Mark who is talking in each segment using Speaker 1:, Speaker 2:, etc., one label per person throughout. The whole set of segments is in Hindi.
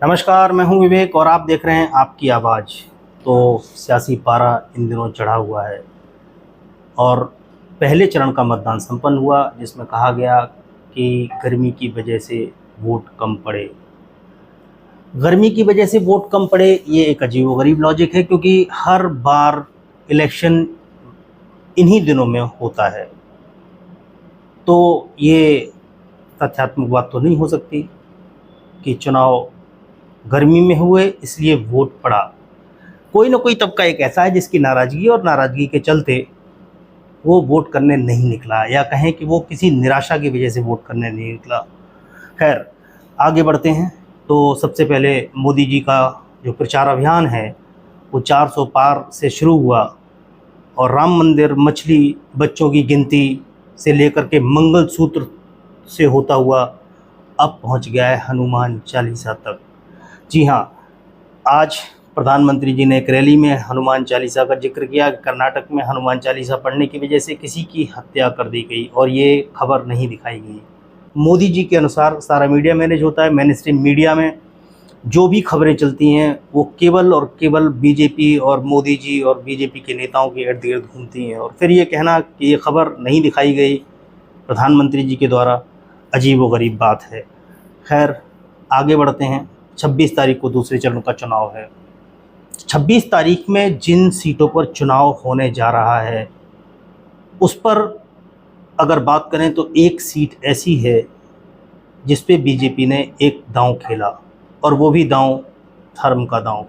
Speaker 1: नमस्कार, मैं हूं विवेक और आप देख रहे हैं आपकी आवाज़। तो सियासी पारा इन दिनों चढ़ा हुआ है और पहले चरण का मतदान संपन्न हुआ, जिसमें कहा गया कि गर्मी की वजह से वोट कम पड़े। गर्मी की वजह से वोट कम पड़े, ये एक अजीबोगरीब लॉजिक है, क्योंकि हर बार इलेक्शन इन्हीं दिनों में होता है। तो ये तथ्यात्मक बात तो नहीं हो सकती कि चुनाव गर्मी में हुए इसलिए वोट पड़ा। कोई ना कोई तबका एक ऐसा है जिसकी नाराज़गी के चलते वो वोट करने नहीं निकला, या कहें कि वो किसी निराशा की वजह से वोट करने नहीं निकला। खैर, आगे बढ़ते हैं। तो सबसे पहले मोदी जी का जो प्रचार अभियान है वो 400 पार से शुरू हुआ और राम मंदिर, मछली, बच्चों की गिनती से लेकर के मंगलसूत्र से होता हुआ अब पहुंच गया है हनुमान चालीसा तक। जी हाँ, आज प्रधानमंत्री जी ने एक रैली में हनुमान चालीसा का जिक्र किया। कर्नाटक में हनुमान चालीसा पढ़ने की वजह से किसी की हत्या कर दी गई और ये खबर नहीं दिखाई गई। मोदी जी के अनुसार सारा मीडिया मैनेज होता है। मेनस्ट्रीम मीडिया में जो भी खबरें चलती हैं वो केवल और केवल बीजेपी और मोदी जी और बीजेपी के नेताओं के इर्द गिर्द घूमती हैं, और फिर ये कहना कि ये खबर नहीं दिखाई गई प्रधानमंत्री जी के द्वारा, अजीब व गरीब बात है। खैर, आगे बढ़ते हैं। 26 तारीख को दूसरे चरण का चुनाव है। 26 तारीख में जिन सीटों पर चुनाव होने जा रहा है उस पर अगर बात करें तो एक सीट ऐसी है जिस पे बीजेपी ने एक दांव खेला, और वो भी दांव धर्म का दांव।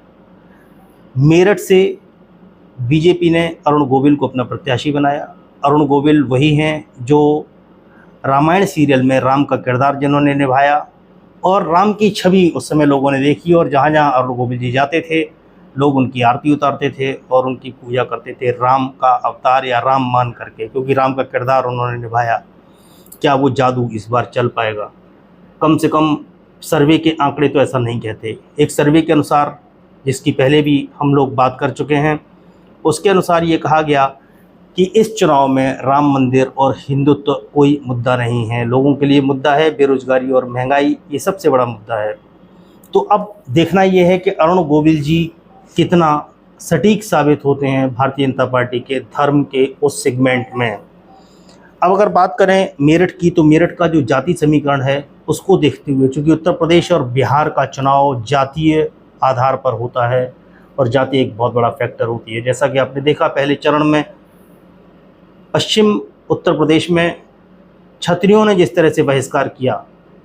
Speaker 1: मेरठ से बीजेपी ने अरुण गोविल को अपना प्रत्याशी बनाया। अरुण गोविल वही हैं जो रामायण सीरियल में राम का किरदार जिन्होंने निभाया, और राम की छवि उस समय लोगों ने देखी, और जहाँ जहाँ अरुण गोविल जी जाते थे लोग उनकी आरती उतारते थे और उनकी पूजा करते थे, राम का अवतार या राम मान करके, क्योंकि राम का किरदार उन्होंने निभाया। क्या वो जादू इस बार चल पाएगा? कम से कम सर्वे के आंकड़े तो ऐसा नहीं कहते। एक सर्वे के अनुसार, जिसकी पहले भी हम लोग बात कर चुके हैं, उसके अनुसार ये कहा गया कि इस चुनाव में राम मंदिर और हिंदुत्व कोई मुद्दा नहीं है। लोगों के लिए मुद्दा है बेरोजगारी और महंगाई, ये सबसे बड़ा मुद्दा है। तो अब देखना ये है कि अरुण गोविल जी कितना सटीक साबित होते हैं भारतीय जनता पार्टी के धर्म के उस सेगमेंट में। अब अगर बात करें मेरठ की, तो मेरठ का जो जाति समीकरण है उसको देखते हुए, चूँकि उत्तर प्रदेश और बिहार का चुनाव जातीय आधार पर होता है और जाति एक बहुत बड़ा फैक्टर होती है। जैसा कि आपने देखा पहले चरण में पश्चिम उत्तर प्रदेश में छत्रियों ने जिस तरह से बहिष्कार किया,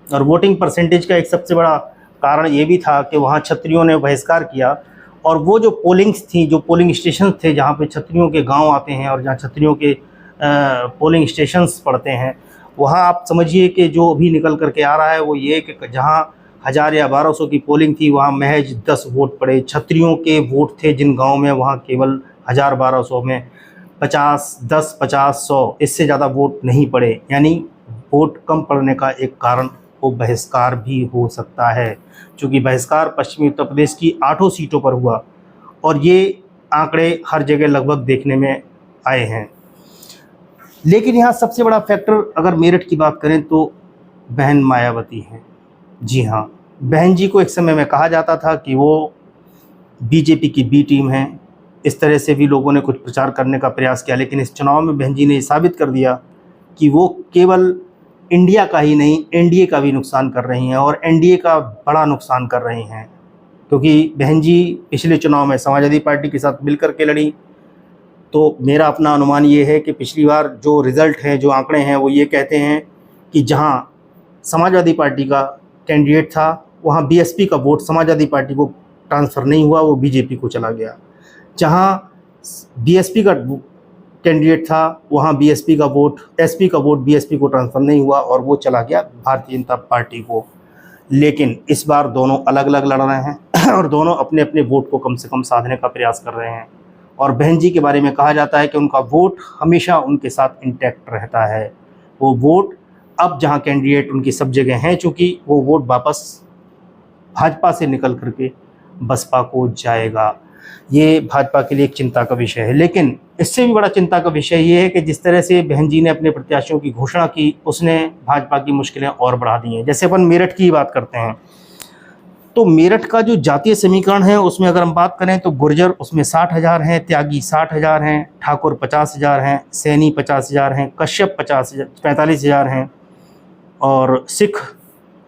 Speaker 1: और वोटिंग परसेंटेज का एक सबसे बड़ा कारण ये भी था कि वहाँ छत्रियों ने बहिष्कार किया, और वो जो पोलिंग्स थी, जो पोलिंग स्टेशन थे जहाँ पे छत्रियों के गांव आते हैं और जहाँ छत्रियों के पोलिंग स्टेशंस पड़ते हैं, वहाँ आप समझिए कि जो अभी निकल करके आ रहा है वो ये कि जहाँ 1000 या 1200 की पोलिंग थी वहाँ महज 10 वोट पड़े। छत्रियों के वोट थे जिन गाँव में, वहाँ केवल 1000-1200 में 10, 50, 100, इससे ज़्यादा वोट नहीं पड़े। यानी वोट कम पड़ने का एक कारण वो बहिष्कार भी हो सकता है, क्योंकि बहिष्कार पश्चिमी उत्तर प्रदेश की 8 सीटों पर हुआ, और ये आंकड़े हर जगह लगभग देखने में आए हैं। लेकिन यहाँ सबसे बड़ा फैक्टर अगर मेरठ की बात करें तो बहन मायावती हैं। जी हाँ, बहन जी को एक समय में कहा जाता था कि वो बीजेपी की बी टीम है। इस तरह से भी लोगों ने कुछ प्रचार करने का प्रयास किया, लेकिन इस चुनाव में बहन जी ने साबित कर दिया कि वो केवल इंडिया का ही नहीं, एनडीए का भी नुकसान कर रही हैं, और एनडीए का बड़ा नुकसान कर रही हैं, क्योंकि बहन जी पिछले चुनाव में समाजवादी पार्टी के साथ मिलकर के लड़ी। तो मेरा अपना अनुमान ये है कि पिछली बार जो रिज़ल्ट हैं, जो आंकड़े हैं, वो ये कहते हैं कि जहां समाजवादी पार्टी का कैंडिडेट था वहां बीएसपी का वोट समाजवादी पार्टी को ट्रांसफ़र नहीं हुआ, वो बीजेपी को चला गया। जहाँ बीएसपी का कैंडिडेट था वहाँ बीएसपी का वोट, एसपी का वोट बीएसपी को ट्रांसफ़र नहीं हुआ और वो चला गया भारतीय जनता पार्टी को। लेकिन इस बार दोनों अलग अलग लड़ रहे हैं और दोनों अपने अपने वोट को कम से कम साधने का प्रयास कर रहे हैं। और बहन जी के बारे में कहा जाता है कि उनका वोट हमेशा उनके साथ इंटैक्ट रहता है। वो वोट अब जहाँ कैंडिडेट उनकी सब जगह हैं, चूँकि वो वोट वापस भाजपा से निकल करके बसपा को जाएगा। ये भाजपा के लिए एक चिंता का विषय है। लेकिन इससे भी बड़ा चिंता का विषय ये है कि जिस तरह से बहन जी ने अपने प्रत्याशियों की घोषणा की, उसने भाजपा की मुश्किलें और बढ़ा दी हैं। जैसे अपन मेरठ की बात करते हैं, तो मेरठ का जो जातीय समीकरण है उसमें अगर हम बात करें तो गुर्जर उसमें 60,000 हैं, त्यागी 60,000 हैं, ठाकुर 50,000 हैं, सैनी 50,000 हैं, कश्यप 45,000 हैं और सिख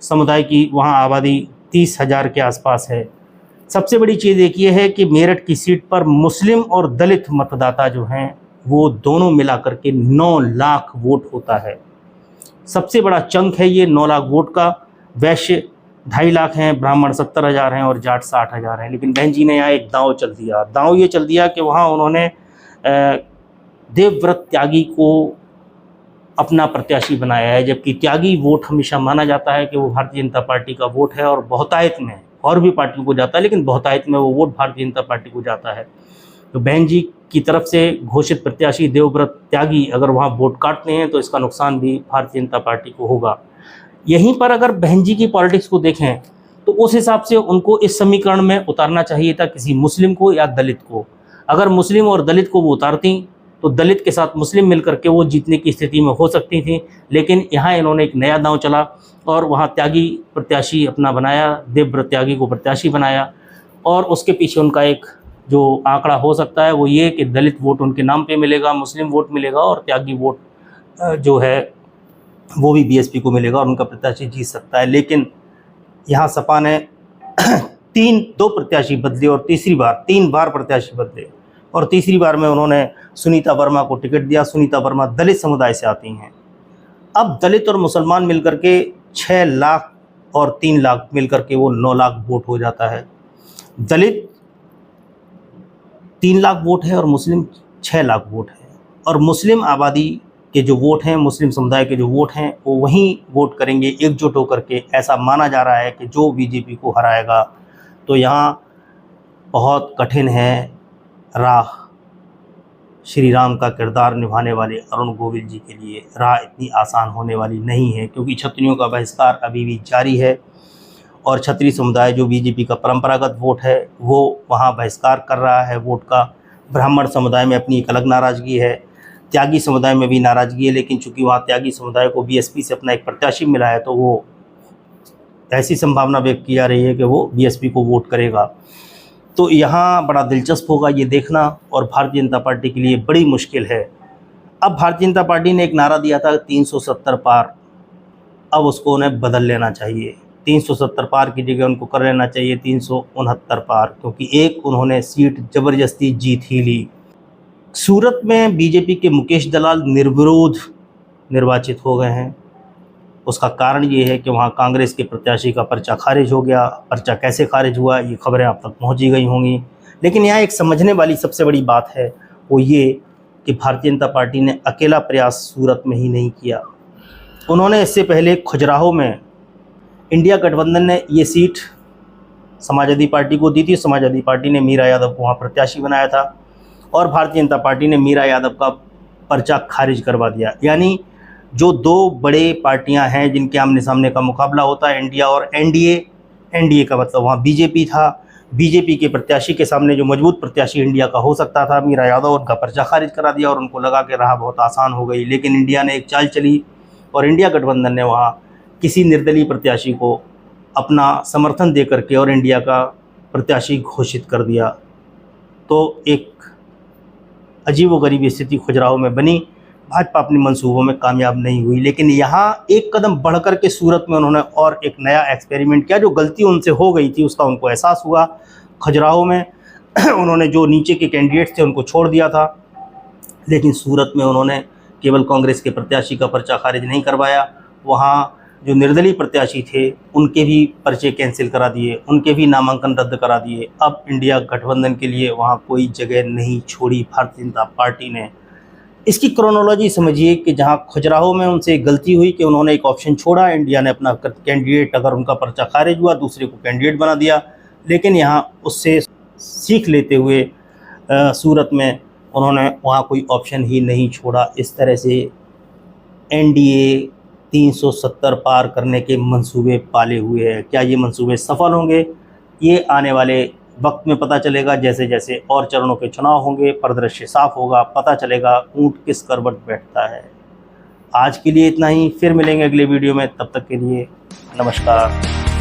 Speaker 1: समुदाय की वहाँ आबादी 30,000 के आसपास है। सबसे बड़ी चीज़ एक ये है कि मेरठ की सीट पर मुस्लिम और दलित मतदाता जो हैं वो दोनों मिलाकर के 9 लाख वोट होता है। सबसे बड़ा चंक है ये 9 लाख वोट का। वैश्य 2.5 लाख हैं, ब्राह्मण 70,000 हैं और जाट 60,000 हैं। लेकिन बहन जी ने यहाँ एक दांव चल दिया। दांव ये चल दिया कि वहाँ उन्होंने देवव्रत त्यागी को अपना प्रत्याशी बनाया है, जबकि त्यागी वोट हमेशा माना जाता है कि वो भारतीय जनता पार्टी का वोट है और बहुतायत में और भी पार्टियों को जाता है, लेकिन बहुतायत में वो वोट भारतीय जनता पार्टी को जाता है। तो बहन जी की तरफ से घोषित प्रत्याशी देवव्रत त्यागी अगर वहाँ वोट काटते हैं तो इसका नुकसान भी भारतीय जनता पार्टी को होगा। यहीं पर अगर बहन जी की पॉलिटिक्स को देखें तो उस हिसाब से उनको इस समीकरण में उतारना चाहिए था किसी मुस्लिम को या दलित को। अगर मुस्लिम और दलित को वो उतारती तो दलित के साथ मुस्लिम मिलकर के वो जीतने की स्थिति में हो सकती थी, लेकिन यहाँ इन्होंने एक नया दांव चला और वहाँ त्यागी प्रत्याशी अपना बनाया, देवव्रत त्यागी को प्रत्याशी बनाया। और उसके पीछे उनका एक जो आंकड़ा हो सकता है वो ये कि दलित वोट उनके नाम पे मिलेगा, मुस्लिम वोट मिलेगा और त्यागी वोट जो है वो भी बीएसपी को मिलेगा और उनका प्रत्याशी जीत सकता है। लेकिन यहाँ सपा ने 2 प्रत्याशी बदले और 3 बार प्रत्याशी बदले और तीसरी बार में उन्होंने सुनीता वर्मा को टिकट दिया। सुनीता वर्मा दलित समुदाय से आती हैं। अब दलित और मुसलमान मिलकर के 6 लाख और 3 लाख मिलकर के वो 9 लाख वोट हो जाता है। दलित 3 लाख वोट है और मुस्लिम 6 लाख वोट है। और मुस्लिम आबादी के जो वोट हैं, मुस्लिम समुदाय के जो वोट हैं वो वहीं वोट करेंगे एकजुट होकर के। ऐसा माना जा रहा है कि जो बीजेपी को हराएगा तो यहाँ बहुत कठिन है राह श्री राम का किरदार निभाने वाले अरुण गोविल जी के लिए। राह इतनी आसान होने वाली नहीं है क्योंकि क्षत्रियों का बहिष्कार अभी भी जारी है और क्षत्रिय समुदाय जो बीजेपी का परंपरागत वोट है वो वहाँ बहिष्कार कर रहा है वोट का। ब्राह्मण समुदाय में अपनी एक अलग नाराज़गी है, त्यागी समुदाय में भी नाराज़गी है, लेकिन चूंकि वहाँ त्यागी समुदाय को बीएसपी से अपना एक प्रत्याशी मिला है तो वो ऐसी संभावना व्यक्त की जा रही है कि वो बीएसपी को वोट करेगा। तो यहाँ बड़ा दिलचस्प होगा ये देखना और भारतीय जनता पार्टी के लिए बड़ी मुश्किल है। अब भारतीय जनता पार्टी ने एक नारा दिया था 370 पार, अब उसको उन्हें बदल लेना चाहिए। 370 पार की जगह उनको कर लेना चाहिए 369 पार, क्योंकि एक उन्होंने सीट ज़बरदस्ती जीत ही ली। सूरत में बीजेपी के मुकेश दलाल निर्विरोध निर्वाचित हो गए हैं। उसका कारण ये है कि वहाँ कांग्रेस के प्रत्याशी का पर्चा खारिज हो गया। पर्चा कैसे खारिज हुआ ये खबरें आप तक पहुँची गई होंगी, लेकिन यहाँ एक समझने वाली सबसे बड़ी बात है वो ये कि भारतीय जनता पार्टी ने अकेला प्रयास सूरत में ही नहीं किया। उन्होंने इससे पहले खजुराहो में इंडिया गठबंधन ने ये सीट समाजवादी पार्टी को दी थी। समाजवादी पार्टी ने मीरा यादव को वहाँ प्रत्याशी बनाया था और भारतीय जनता पार्टी ने मीरा यादव का पर्चा खारिज करवा दिया। यानी जो 2 बड़े पार्टियां हैं जिनके आमने सामने का मुकाबला होता है, इंडिया और एनडीए का मतलब वहाँ बीजेपी था। बीजेपी के प्रत्याशी के सामने जो मजबूत प्रत्याशी इंडिया का हो सकता था मीरा यादव, उनका पर्चा खारिज करा दिया और उनको लगा कि राह बहुत आसान हो गई। लेकिन इंडिया ने एक चाल चली और इंडिया गठबंधन ने वहाँ किसी निर्दलीय प्रत्याशी को अपना समर्थन दे करके और इंडिया का प्रत्याशी घोषित कर दिया। तो एक अजीबोगरीब स्थिति खजुराहो में बनी। भाजपा अपने मंसूबों में कामयाब नहीं हुई, लेकिन यहाँ एक कदम बढ़कर के सूरत में उन्होंने और एक नया एक्सपेरिमेंट किया। जो गलती उनसे हो गई थी उसका उनको एहसास हुआ। खजुराहो में उन्होंने जो नीचे के कैंडिडेट्स थे उनको छोड़ दिया था, लेकिन सूरत में उन्होंने केवल कांग्रेस के प्रत्याशी का पर्चा खारिज नहीं करवाया, वहाँ जो निर्दलीय प्रत्याशी थे उनके भी पर्चे कैंसिल करा दिए, उनके भी नामांकन रद्द करा दिए। अब इंडिया गठबंधन के लिए वहाँ कोई जगह नहीं छोड़ी भारतीय जनता पार्टी ने। इसकी क्रोनोलॉजी समझिए कि जहाँ खजुराहो में उनसे गलती हुई कि उन्होंने एक ऑप्शन छोड़ा, इंडिया ने अपना कैंडिडेट, अगर उनका पर्चा खारिज हुआ दूसरे को कैंडिडेट बना दिया। लेकिन यहाँ उससे सीख लेते हुए सूरत में उन्होंने वहाँ कोई ऑप्शन ही नहीं छोड़ा। इस तरह से एनडीए 370 पार करने के मंसूबे पाले हुए हैं। क्या ये मंसूबे सफल होंगे ये आने वाले वक्त में पता चलेगा। जैसे जैसे और चरणों के चुनाव होंगे परिदृश्य साफ होगा, पता चलेगा ऊंट किस करवट बैठता है। आज के लिए इतना ही, फिर मिलेंगे अगले वीडियो में। तब तक के लिए नमस्कार।